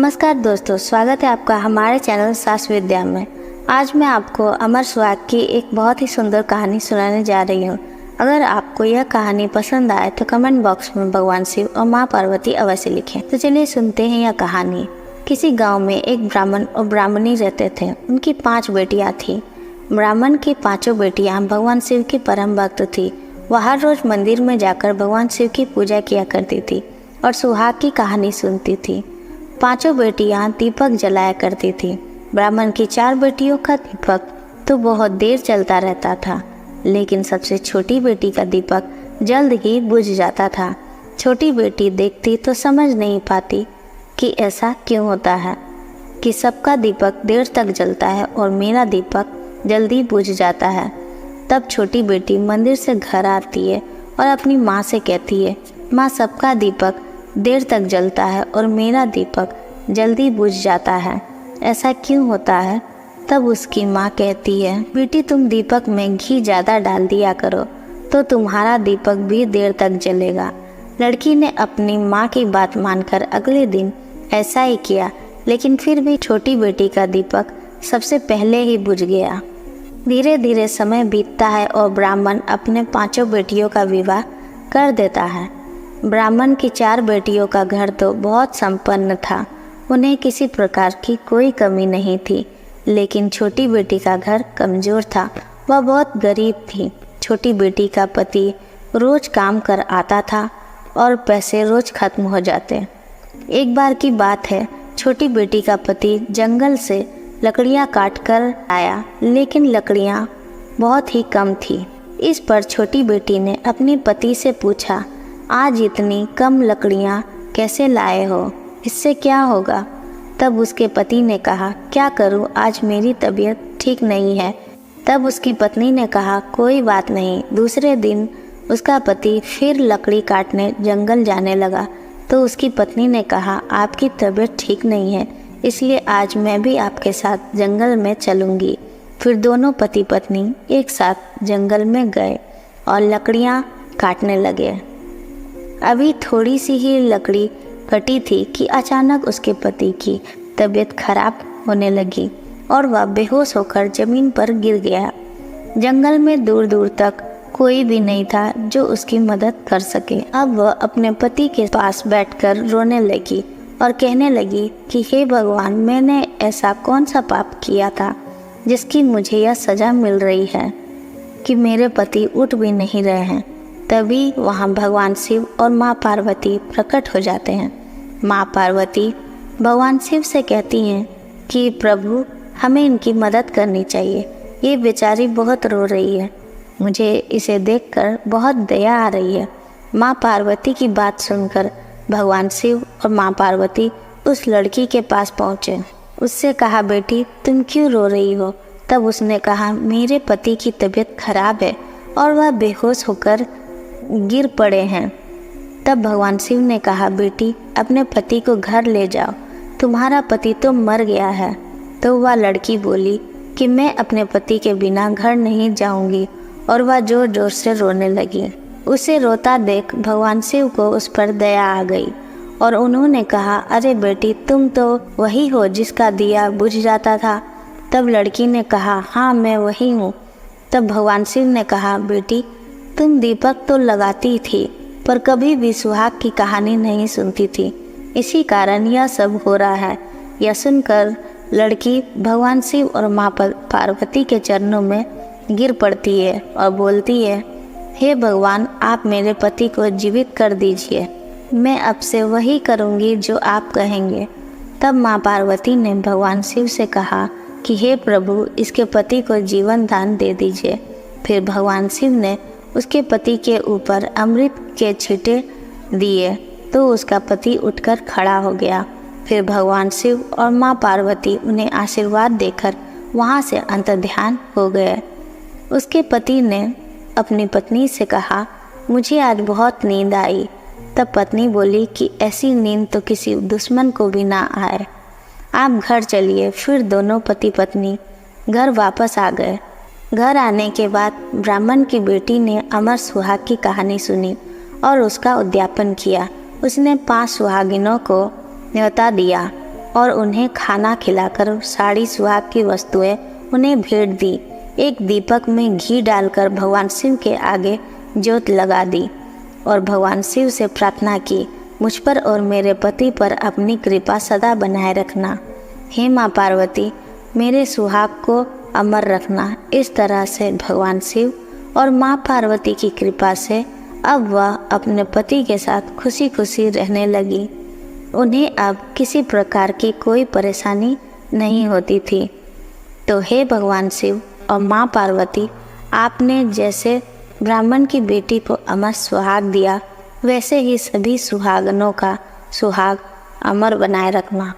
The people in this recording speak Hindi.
नमस्कार दोस्तों, स्वागत है आपका हमारे चैनल सास विद्या में। आज मैं आपको अमर सुहाग की एक बहुत ही सुंदर कहानी सुनाने जा रही हूँ। अगर आपको यह कहानी पसंद आए तो कमेंट बॉक्स में भगवान शिव और माँ पार्वती अवश्य लिखें। तो चलिए सुनते हैं यह कहानी। किसी गाँव में एक ब्राह्मण और ब्राह्मणी रहते थे। उनकी 5 बेटियाँ थी। ब्राह्मण की 5 बेटियाँ भगवान शिव की परम भक्त थी। वह हर रोज मंदिर में जाकर भगवान शिव की पूजा किया करती थी और सुहाग की कहानी सुनती थी। 5 बेटियां दीपक जलाया करती थी। ब्राह्मण की 4 बेटियों का दीपक तो बहुत देर चलता रहता था, लेकिन सबसे छोटी बेटी का दीपक जल्द ही बुझ जाता था। छोटी बेटी देखती तो समझ नहीं पाती कि ऐसा क्यों होता है कि सबका दीपक देर तक जलता है और मेरा दीपक जल्दी बुझ जाता है। तब छोटी बेटी मंदिर से घर आती है और अपनी माँ से कहती है, माँ, सबका दीपक देर तक जलता है और मेरा दीपक जल्दी बुझ जाता है, ऐसा क्यों होता है? तब उसकी माँ कहती है, बेटी, तुम दीपक में घी ज़्यादा डाल दिया करो तो तुम्हारा दीपक भी देर तक जलेगा। लड़की ने अपनी माँ की बात मानकर अगले दिन ऐसा ही किया, लेकिन फिर भी छोटी बेटी का दीपक सबसे पहले ही बुझ गया। धीरे धीरे समय बीतता है और ब्राह्मण अपने 5 बेटियों का विवाह कर देता है। ब्राह्मण की 4 बेटियों का घर तो बहुत संपन्न था, उन्हें किसी प्रकार की कोई कमी नहीं थी, लेकिन छोटी बेटी का घर कमज़ोर था, वह बहुत गरीब थी। छोटी बेटी का पति रोज काम कर आता था और पैसे रोज खत्म हो जाते। एक बार की बात है, छोटी बेटी का पति जंगल से लकड़ियाँ काट कर आया, लेकिन लकड़ियाँ बहुत ही कम थी। इस पर छोटी बेटी ने अपने पति से पूछा, आज इतनी कम लकड़ियाँ कैसे लाए हो? इससे क्या होगा? तब उसके पति ने कहा, क्या करूँ, आज मेरी तबीयत ठीक नहीं है। तब उसकी पत्नी ने कहा, कोई बात नहीं। दूसरे दिन उसका पति फिर लकड़ी काटने जंगल जाने लगा तो उसकी पत्नी ने कहा, आपकी तबीयत ठीक नहीं है, इसलिए आज मैं भी आपके साथ जंगल में चलूँगी। फिर दोनों पति पत्नी एक साथ जंगल में गए और लकड़ियाँ काटने लगे। अभी थोड़ी सी ही लकड़ी कटी थी कि अचानक उसके पति की तबीयत खराब होने लगी और वह बेहोश होकर ज़मीन पर गिर गया। जंगल में दूर दूर तक कोई भी नहीं था जो उसकी मदद कर सके। अब वह अपने पति के पास बैठकर रोने लगी और कहने लगी कि हे भगवान, मैंने ऐसा कौन सा पाप किया था जिसकी मुझे यह सज़ा मिल रही है कि मेरे पति उठ भी नहीं रहे हैं। तभी वहाँ भगवान शिव और माँ पार्वती प्रकट हो जाते हैं। माँ पार्वती भगवान शिव से कहती हैं कि प्रभु, हमें इनकी मदद करनी चाहिए, ये बेचारी बहुत रो रही है, मुझे इसे देखकर बहुत दया आ रही है। माँ पार्वती की बात सुनकर भगवान शिव और माँ पार्वती उस लड़की के पास पहुँचे। उससे कहा, बेटी, तुम क्यों रो रही हो? तब उसने कहा, मेरे पति की तबीयत खराब है और वह बेहोश होकर गिर पड़े हैं। तब भगवान शिव ने कहा, बेटी, अपने पति को घर ले जाओ, तुम्हारा पति तो मर गया है। तो वह लड़की बोली कि मैं अपने पति के बिना घर नहीं जाऊंगी और वह जोर जोर से रोने लगी। उसे रोता देख भगवान शिव को उस पर दया आ गई और उन्होंने कहा, अरे बेटी, तुम तो वही हो जिसका दिया बुझ जाता था। तब लड़की ने कहा, हाँ, मैं वही हूँ। तब भगवान शिव ने कहा, बेटी, तुम दीपक तो लगाती थी पर कभी भी सुहाग की कहानी नहीं सुनती थी, इसी कारण यह सब हो रहा है। यह सुनकर लड़की भगवान शिव और माँ पार्वती के चरणों में गिर पड़ती है और बोलती है, हे भगवान, आप मेरे पति को जीवित कर दीजिए, मैं अब से वही करूँगी जो आप कहेंगे। तब माँ पार्वती ने भगवान शिव से कहा कि हे प्रभु, इसके पति को जीवन दान दे दीजिए। फिर भगवान शिव ने उसके पति के ऊपर अमृत के छींटे दिए तो उसका पति उठकर खड़ा हो गया। फिर भगवान शिव और माँ पार्वती उन्हें आशीर्वाद देकर वहाँ से अंतर्ध्यान हो गए। उसके पति ने अपनी पत्नी से कहा, मुझे आज बहुत नींद आई। तब पत्नी बोली कि ऐसी नींद तो किसी दुश्मन को भी ना आए, आप घर चलिए। फिर दोनों पति पत्नी घर वापस आ गए। घर आने के बाद ब्राह्मण की बेटी ने अमर सुहाग की कहानी सुनी और उसका उद्यापन किया। उसने 5 सुहागिनों को न्योता दिया और उन्हें खाना खिलाकर सारी सुहाग की वस्तुएं उन्हें भेंट दी। एक दीपक में घी डालकर भगवान शिव के आगे ज्योत लगा दी और भगवान शिव से प्रार्थना की, मुझ पर और मेरे पति पर अपनी कृपा सदा बनाए रखना। हे माँ पार्वती, मेरे सुहाग को अमर रखना। इस तरह से भगवान शिव और माँ पार्वती की कृपा से अब वह अपने पति के साथ खुशी खुशी रहने लगी। उन्हें अब किसी प्रकार की कोई परेशानी नहीं होती थी। तो हे भगवान शिव और माँ पार्वती, आपने जैसे ब्राह्मण की बेटी को अमर सुहाग दिया, वैसे ही सभी सुहागनों का सुहाग अमर बनाए रखना।